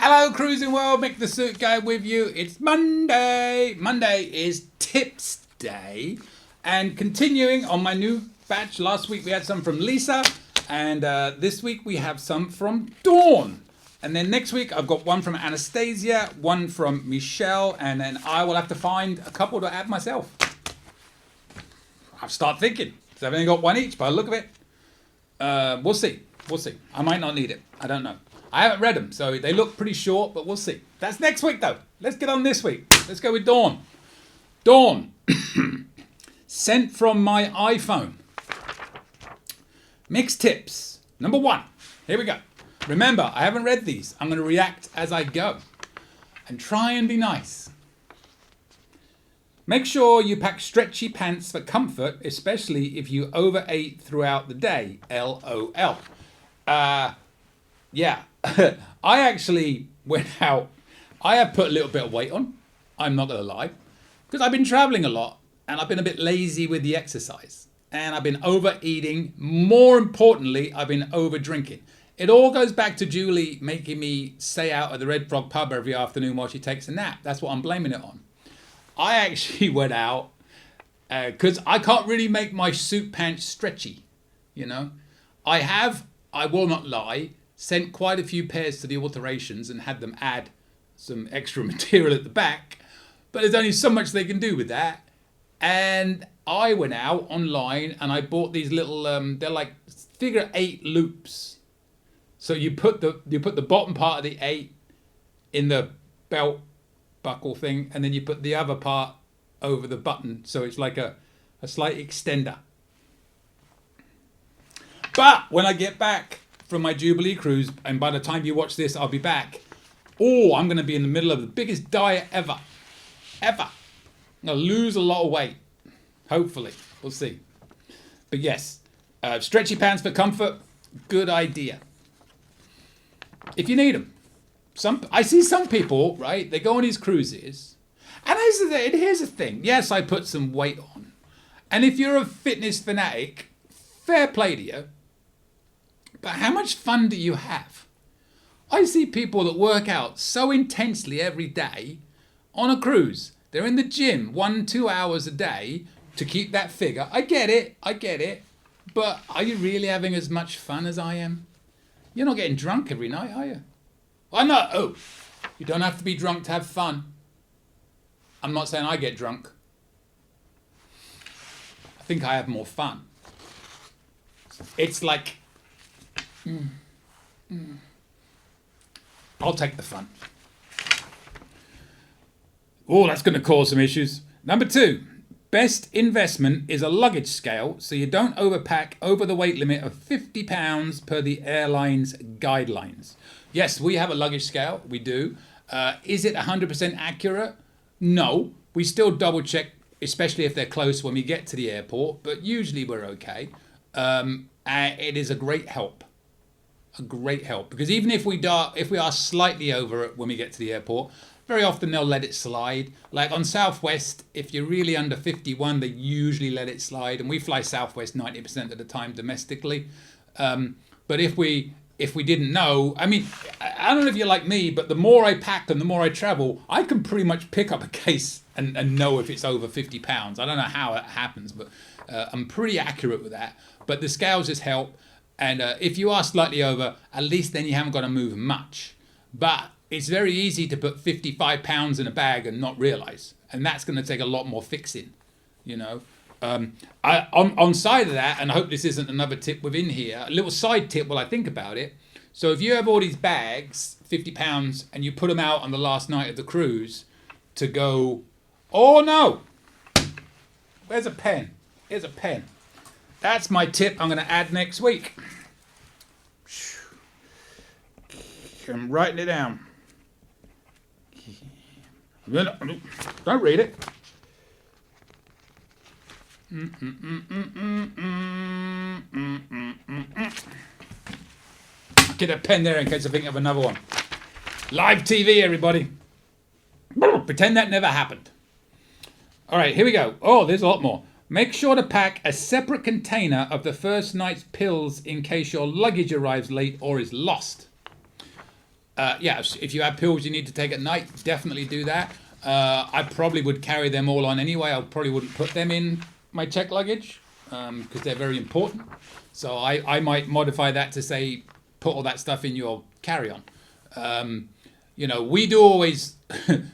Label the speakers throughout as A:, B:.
A: Hello, Cruising World. Mick the Suit Guy with you. It's Monday. Monday is Tips Day. And continuing on my new batch, last week we had some from Lisa. And this week we have some from Dawn. And then next week I've got one from Anastasia, one from Michelle, and then I will have to find a couple to add myself. I'll start thinking. So I've only got one each by the look of it. We'll see. We'll see. I might not need it. I don't know. I haven't read them, so they look pretty short, but we'll see. That's next week, though. Let's get on this week. Let's go with Dawn. Dawn. Sent from my iPhone. Mixed tips. Number 1. Here we go. Remember, I haven't read these. I'm going to react as I go. And try and be nice. Make sure you pack stretchy pants for comfort, especially if you overate throughout the day. LOL. Yeah. I actually went out. I have put a little bit of weight on. I'm not going to lie. Because I've been traveling a lot and I've been a bit lazy with the exercise. And I've been overeating. More importantly, I've been over drinking. It all goes back to Julie making me stay out at the Red Frog pub every afternoon while she takes a nap. That's what I'm blaming it on. I actually went out because I can't really make my suit pants stretchy. You know, I will not lie, sent quite a few pairs to the alterations and had them add some extra material at the back. But there's only so much they can do with that. And I went out online and I bought these little, they're like figure 8 loops. So you put the bottom part of the 8 in the belt buckle thing, and then you put the other part over the button. So it's like a slight extender. But when I get back from my Jubilee cruise, and by the time you watch this, I'll be back. Oh, I'm going to be in the middle of the biggest diet ever. I'm going to lose a lot of weight. Hopefully. We'll see. But yes, stretchy pants for comfort, good idea. If you need them. I see some people, right, they go on these cruises. And here's the thing. Yes, I put some weight on. And if you're a fitness fanatic, fair play to you. But how much fun do you have? I see people that work out so intensely every day on a cruise. They're in the gym 1-2 hours a day to keep that figure. I get it. But are you really having as much fun as I am? You're not getting drunk every night, are you? Well, no. Oh, you don't have to be drunk to have fun. I'm not saying I get drunk. I think I have more fun. It's like... I'll take the fun. Oh, that's going to cause some issues. Number 2. Best investment is a luggage scale so you don't overpack over the weight limit of 50 pounds per the airline's guidelines. Yes, we have a luggage scale. We do. Is it 100% accurate? No. We still double check, especially if they're close when we get to the airport, but usually we're okay. It is a great help. A great help. Because even if we are slightly over it when we get to the airport, very often they'll let it slide. Like on Southwest, if you're really under 51, they usually let it slide. And we fly Southwest 90% of the time domestically. But if we didn't know, I mean, I don't know if you're like me, but the more I pack and the more I travel, I can pretty much pick up a case and know if it's over 50 pounds. I don't know how it happens, but I'm pretty accurate with that. But the scales just help. And if you are slightly over, at least then you haven't got to move much. But it's very easy to put 55 pounds in a bag and not realize. And that's going to take a lot more fixing, you know. On side of that, and I hope this isn't another tip within here, a little side tip while I think about it. So if you have all these bags, 50 pounds, and you put them out on the last night of the cruise to go, oh no, where's a pen? Here's a pen. That's my tip I'm going to add next week. I'm writing it down. Don't read it. Get a pen there in case I think of another one. Live TV, everybody. Pretend that never happened. All right, here we go. Oh, there's a lot more. Make sure to pack a separate container of the first night's pills in case your luggage arrives late or is lost. Yeah, if you have pills you need to take at night, definitely do that. I probably would carry them all on anyway. I probably wouldn't put them in my check luggage because they're very important. So I might modify that to say put all that stuff in your carry-on. We do always. Should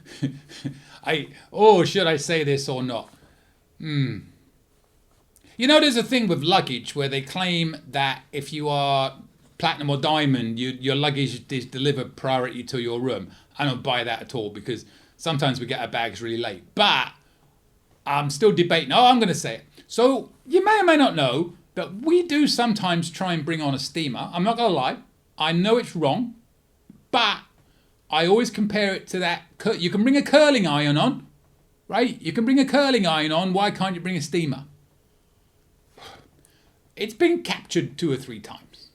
A: I say this or not? There's a thing with luggage where they claim that if you are platinum or diamond, your luggage is delivered priority to your room. I don't buy that at all because sometimes we get our bags really late. But I'm still debating. I'm going to say it. So you may or may not know that we do sometimes try and bring on a steamer. I'm not going to lie. I know it's wrong, but I always compare it to that. You can bring a curling iron on, right? You can bring a curling iron on. Why can't you bring a steamer? It's been captured 2 or 3 times.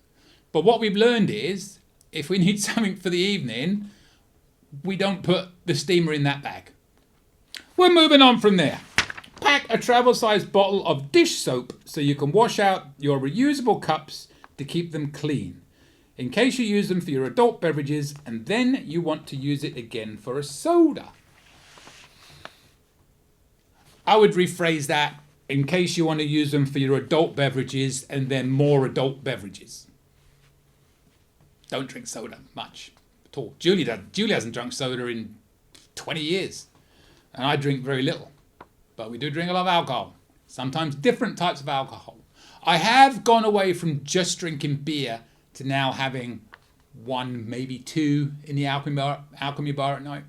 A: But what we've learned is, if we need something for the evening, we don't put the steamer in that bag. We're moving on from there. Pack a travel-sized bottle of dish soap so you can wash out your reusable cups to keep them clean, in case you use them for your adult beverages and then you want to use it again for a soda. I would rephrase that, in case you want to use them for your adult beverages and then more adult beverages. Don't drink soda much at all. Julie hasn't drunk soda in 20 years. And I drink very little. But we do drink a lot of alcohol. Sometimes different types of alcohol. I have gone away from just drinking beer to now having 1, maybe 2 in the alchemy bar at night.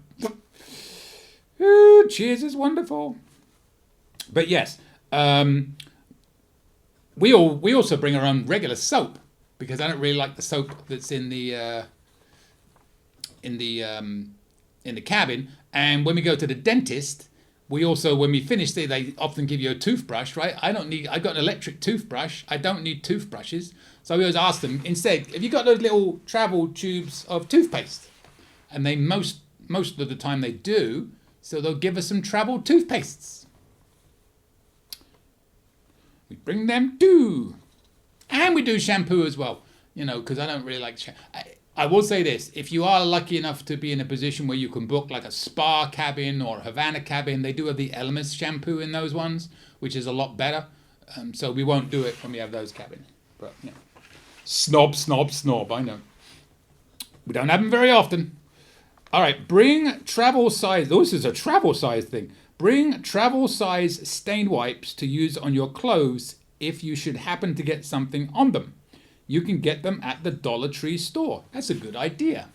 A: Ooh, cheers is wonderful. But yes, we also bring our own regular soap because I don't really like the soap that's in the cabin. And when we go to the dentist, we also, when we finish there, they often give you a toothbrush, right? I've got an electric toothbrush. I don't need toothbrushes. So we always ask them, instead, have you got those little travel tubes of toothpaste? And they most of the time they do. So they'll give us some travel toothpastes. We bring them too. And we do shampoo as well, because I don't really like shampoo. I will say this, if you are lucky enough to be in a position where you can book like a spa cabin or a Havana cabin, they do have the Elemis shampoo in those ones, which is a lot better. So we won't do it when we have those cabins. But, snob, I know. We don't have them very often. All right, bring travel size. This is a travel size thing. Bring travel size stained wipes to use on your clothes if you should happen to get something on them. You can get them at the Dollar Tree store. That's a good idea.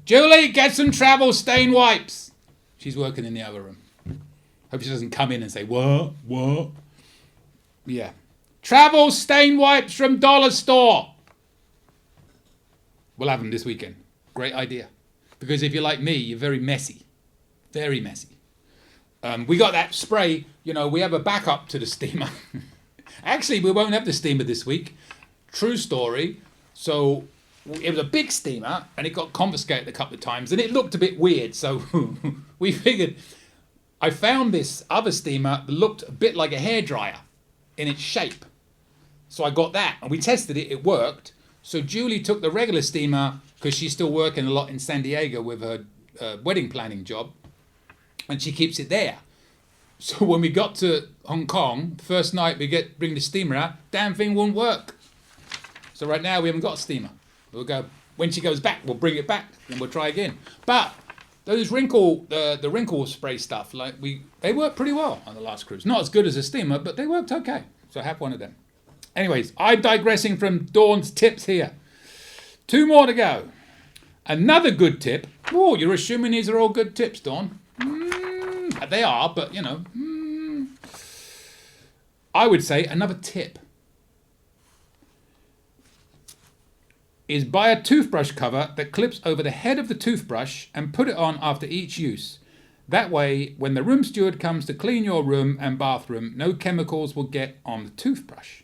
A: Julie, get some travel stain wipes. She's working in the other room. Hope she doesn't come in and say, what? Yeah. Travel stain wipes from Dollar Store. We'll have them this weekend. Great idea. Because if you're like me, you're very messy. Very messy. We got that spray. We have a backup to the steamer. Actually, we won't have the steamer this week. True story. So it was a big steamer and it got confiscated a couple of times and it looked a bit weird. So we figured, I found this other steamer that looked a bit like a hairdryer in its shape. So I got that and we tested it. It worked. So Julie took the regular steamer because she's still working a lot in San Diego with her wedding planning job. And she keeps it there. So when we got to Hong Kong, first night bring the steamer out, damn thing wouldn't work. So right now we haven't got a steamer. We'll go, when she goes back, we'll bring it back and we'll try again. But those the wrinkle spray stuff, they worked pretty well on the last cruise. Not as good as a steamer, but they worked okay. So I have one of them. Anyways, I'm digressing from Dawn's tips here. 2 more to go. Another good tip. Oh, you're assuming these are all good tips, Dawn. They are, but I would say another tip is buy a toothbrush cover that clips over the head of the toothbrush and put it on after each use. That way, when the room steward comes to clean your room and bathroom, no chemicals will get on the toothbrush.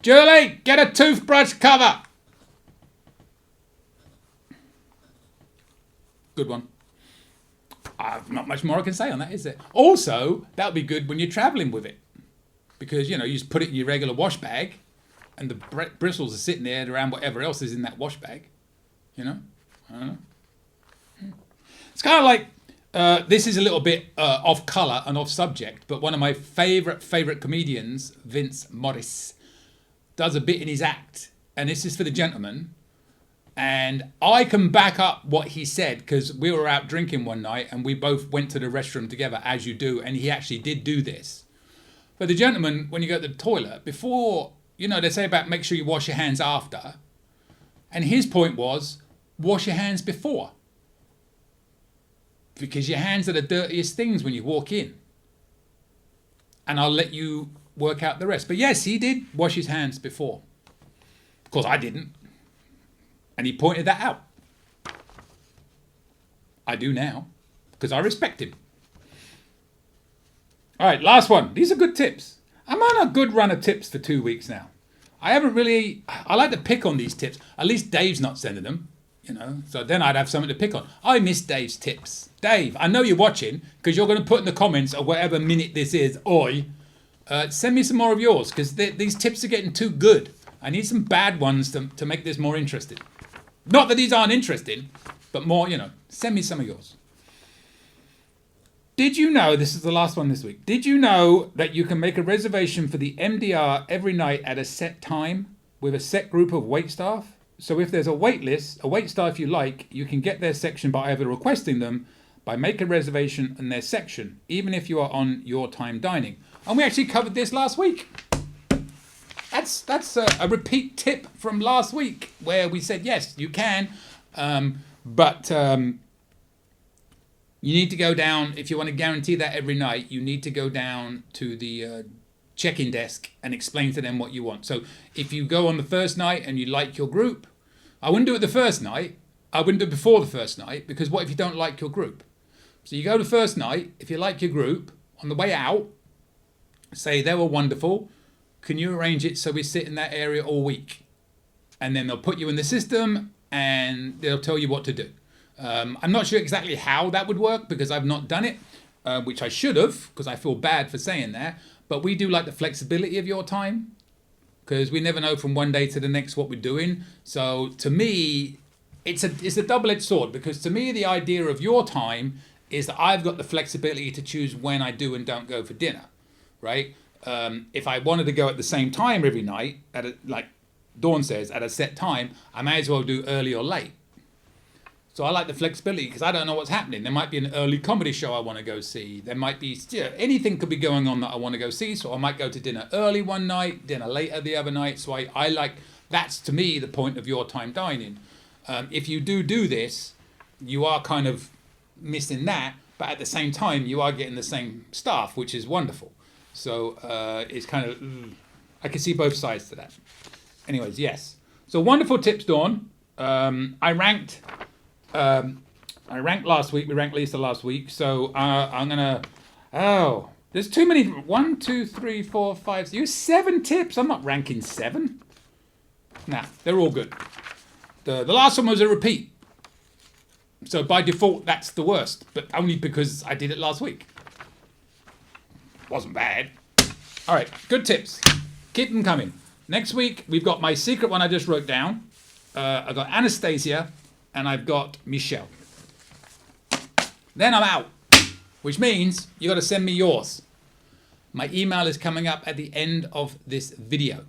A: Julie, get a toothbrush cover. Good one. Not much more I can say on that, is there? Also, that would be good when you're travelling with it. Because, you just put it in your regular wash bag and the bristles are sitting there around whatever else is in that wash bag. You know, I don't know. It's kind of like this is a little bit off color and off subject, but one of my favorite comedians, Vince Morris, does a bit in his act, and this is for the gentleman. And I can back up what he said because we were out drinking one night and we both went to the restroom together, as you do, and he actually did do this. But the gentleman, when you go to the toilet, before, you know, they say about make sure you wash your hands after. And his point was, wash your hands before. Because your hands are the dirtiest things when you walk in. And I'll let you work out the rest. But yes, he did wash his hands before. Of course, I didn't. And he pointed that out. I do now, because I respect him. All right, last one. These are good tips. I'm on a good run of tips for 2 weeks now. I like to pick on these tips. At least Dave's not sending them, you know, so then I'd have something to pick on. I miss Dave's tips. Dave, I know you're watching, because you're going to put in the comments or whatever minute this is, send me some more of yours, because these tips are getting too good. I need some bad ones to make this more interesting. Not that these aren't interesting, but more, you know, send me some of yours. Did you know, this is the last one this week, did you know that you can make a reservation for the MDR every night at a set time with a set group of wait staff? So if there's a wait staff you like, you can get their section by either requesting them, by making a reservation in their section, even if you are on your time dining. And we actually covered this last week. That's a repeat tip from last week where we said, yes, you can, but you need to go down, if you want to guarantee that every night, you need to go down to the check-in desk and explain to them what you want. So if you go on the first night and you like your group, I wouldn't do it the first night. I wouldn't do it before the first night, because what if you don't like your group? So you go the first night, if you like your group, on the way out, say they were wonderful. Can you arrange it so we sit in that area all week? And then they'll put you in the system and they'll tell you what to do. I'm not sure exactly how that would work because I've not done it, which I should have, because I feel bad for saying that. But we do like the flexibility of your time, because we never know from one day to the next what we're doing. So to me, it's a double-edged sword, because to me the idea of your time is that I've got the flexibility to choose when I do and don't go for dinner, right? If I wanted to go at the same time every night, like Dawn says, at a set time, I may as well do early or late. So I like the flexibility because I don't know what's happening. There might be an early comedy show I want to go see. There might be, anything could be going on that I want to go see. So I might go to dinner early one night, dinner later the other night. So I like, that's to me the point of your time dining. If you do this, you are kind of missing that, but at the same time, you are getting the same stuff, which is wonderful. So it's kind of, I can see both sides to that. Anyways, yes. So wonderful tips, Dawn. I ranked last week. We ranked Lisa last week. So I'm going to, there's too many. 1, 2, 3, 4, 5, 6, 7 tips. I'm not ranking 7. Nah, they're all good. The last one was a repeat. So by default, that's the worst, but only because I did it last week. Wasn't bad. All right, good tips. Keep them coming. Next week, we've got my secret one I just wrote down. I've got Anastasia, and I've got Michelle. Then I'm out, which means you got to send me yours. My email is coming up at the end of this video.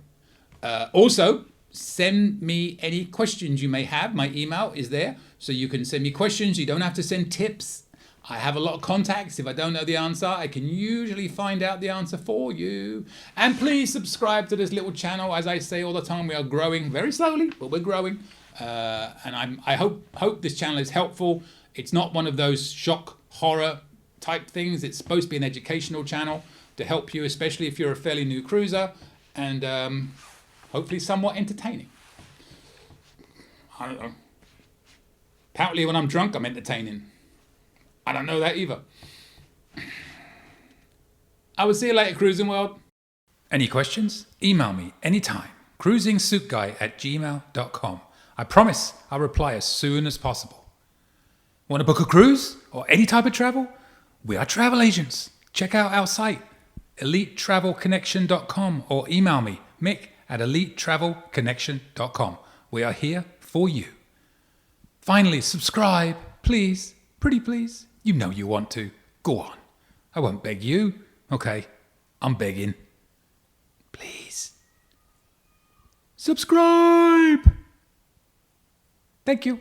A: Also, send me any questions you may have. My email is there, so you can send me questions. You don't have to send tips. I have a lot of contacts. If I don't know the answer, I can usually find out the answer for you. And please subscribe to this little channel. As I say all the time, we are growing very slowly, but we're growing. And I hope this channel is helpful. It's not one of those shock horror type things. It's supposed to be an educational channel to help you, especially if you're a fairly new cruiser, and hopefully somewhat entertaining. I don't know. Apparently when I'm drunk, I'm entertaining. I don't know that either. I will see you later, Cruising World. Any questions? Email me anytime. cruisingsuitguy@gmail.com. I promise I'll reply as soon as possible. Want to book a cruise or any type of travel? We are travel agents. Check out our site, elitetravelconnection.com, or email me, Mick at elitetravelconnection.com. We are here for you. Finally, subscribe, please. Pretty please. You know you want to. Go on. I won't beg you. Okay, I'm begging. Please. Subscribe! Thank you.